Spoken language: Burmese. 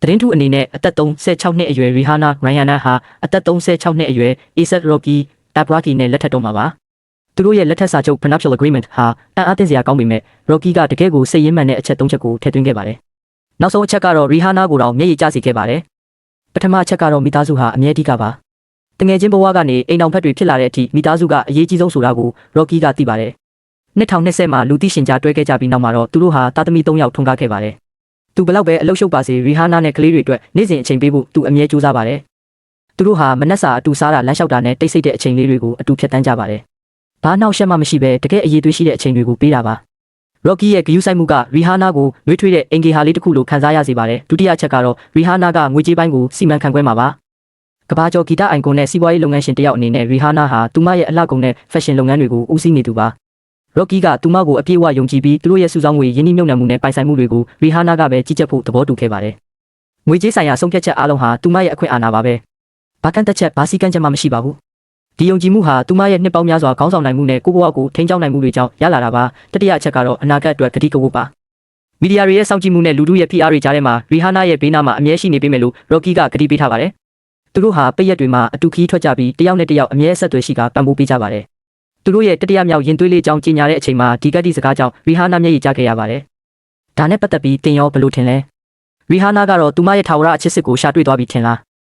သတင်းထုအနေနဲ့အသက်36နှစ်အရွယ်ရီဟာနာရိုင်ယန်နာဟာအသက်36နှစ်အရွယ်အေဆက်ရော်ကီအဘရာကီနဲ့လက်ထပ်တော့မှာပါသူတို့ရဲ့လက်ထပ်စာချုပ် prenuptial agreement ဟာအံ့အားသင့်စရာကောင်းပေမဲ့ရော်ကီကတကယ်ကိုစိတ်ရင်းမှန်တဲ့အချက်3ချက်ကိုထည့်သွင်းခဲ့ပါတယ်နောက်ဆုံးအချက်ကတော့ရီဟာနာကိုတော့မျက်ရည်ကျစေခဲ့ပါတယ်ပထမအချက်ကတော့မိသားစုဟာအမြဲတည်းကပါတငယ်ချင်းဘဝကနေအိမ်အောင်ဖက်တွေဖြစ်လာတဲ့အထိမိသားစုကအရေးကြီးဆုံးဆိုတာကိုရော်ကီကသိပါတယ်2020မှာလူသိရှင်ကြားတွဲခဲ့ကြပြီးနောက်မှာတော့သူတို့ဟာသားသမီး3ယောက်ထွန်းကားခဲ့ပါတယ်သူဘလောက်ပဲအလုပ်ရှုပ်ပါစေရီဟာနာနဲ့ကလေးတွေအတွက်နေ့စဉ်အချိန်ပေးဖို့သူအမြဲကြိုးစားပါတယ်သူတို့ဟာမနက်စာအတူစားတာလမ်းလျှောက်တာနဲ့တိတ်ဆိတ်တဲ့အချိန်လေးတွေကိုအတူဖြတ်တန်းကြပါတယ်ဘာနောက်ရှက်မှမရှိပဲတကယ်အရေးသွေးရှိတဲ့အချိန်တွေကိုပေးတာပါရော့ကီရဲ့ဂယူးဆိုင်မှုကရီဟာနာကိုနှွေးထွေးတဲ့အင်ဂေဟာလေးတစ်ခုလိုခံစားရစေပါတယ်ဒုတိယအချက်ကတော့ရီဟာနာကငွေကြေးပိုင်းကိုစီမံခန့်ခွဲမှာပါကဘာကျော်ဂီတအိုင်ကွန်နဲ့စီးပွားရေးလုပ်ငန်းရှင်တယောက်အနေနဲ့ရီဟာနာဟာသူမရဲ့အလှကုန်တဲ့ဖက်ရှင်လုပ်ငန်းတွေကိုဦးစီးနေသူပါရော့ကီကသူမကိုအပြည့်အဝယုံကြည်ပြီးသူတို့ရဲ့စုဆောင်းငွေရင်းနှီးမြှုပ်နှံမှုနဲ့ပိုင်ဆိုင်မှုတွေကိုရီဟာနာကပဲကြီးကြပ်ဖို့သဘောတူခဲ့ပါတယ်ငွေကြေးဆိုင်ရာဆုံးဖြတ်ချက်အားလုံးဟာသူမရဲ့အခွင့်အာဏာပါပဲဘာကန့်သက်ချက်ဘာစီကန့်ချက်မှမရှိပါဘူးဒီယုံကြည်မှုဟာသူမရဲ့နှစ်ပေါင်းများစွာခေါင်းဆောင်နိုင်မှုနဲ့ကိုယ့်ဘဝကိုထိန်းကျောင်းနိုင်မှုတွေကြောင့်ရလာတာပါတတိယအချက်ကတော့အနာဂတ်အတွက်ကတိကဝတ်ပါမီဒီယာတွေရဲ့စောင့်ကြည့်မှုနဲ့လူထုရဲ့ဖိအားတွေကြားထဲမှာရီဟာနာရဲ့ဘေးနားမှာအမြဲရှိနေပေးမယ်လို့ရော့ကီကကတိပေးထားပါတယ်သူတို့ဟာပိတ်ရက်တွေမှာအတူခီးထွက်ကြပြီးတယောက်နဲ့တယောက်အမြဲဆက်သွယ်ရှိကပံ့ပိုးပေးကြပါတယ်သူတို့ရဲ့တတိယမြောက်ရင်သွေးလေးကြောင့်ကြီးညာတဲ့အချိန်မှာဒီကတိစကားကြောင့်ရီဟာနာမျက်ရည်ကျခဲ့ရပါတယ်ဒါနဲ့ပတ်သက်ပြီးတင်ရောဘယ်လိုထင်လဲရီဟာနာကတော့သူမရဲ့ထာဝရအချစ်စစ်ကိုရှာတွေ့သွားပြီထင်လား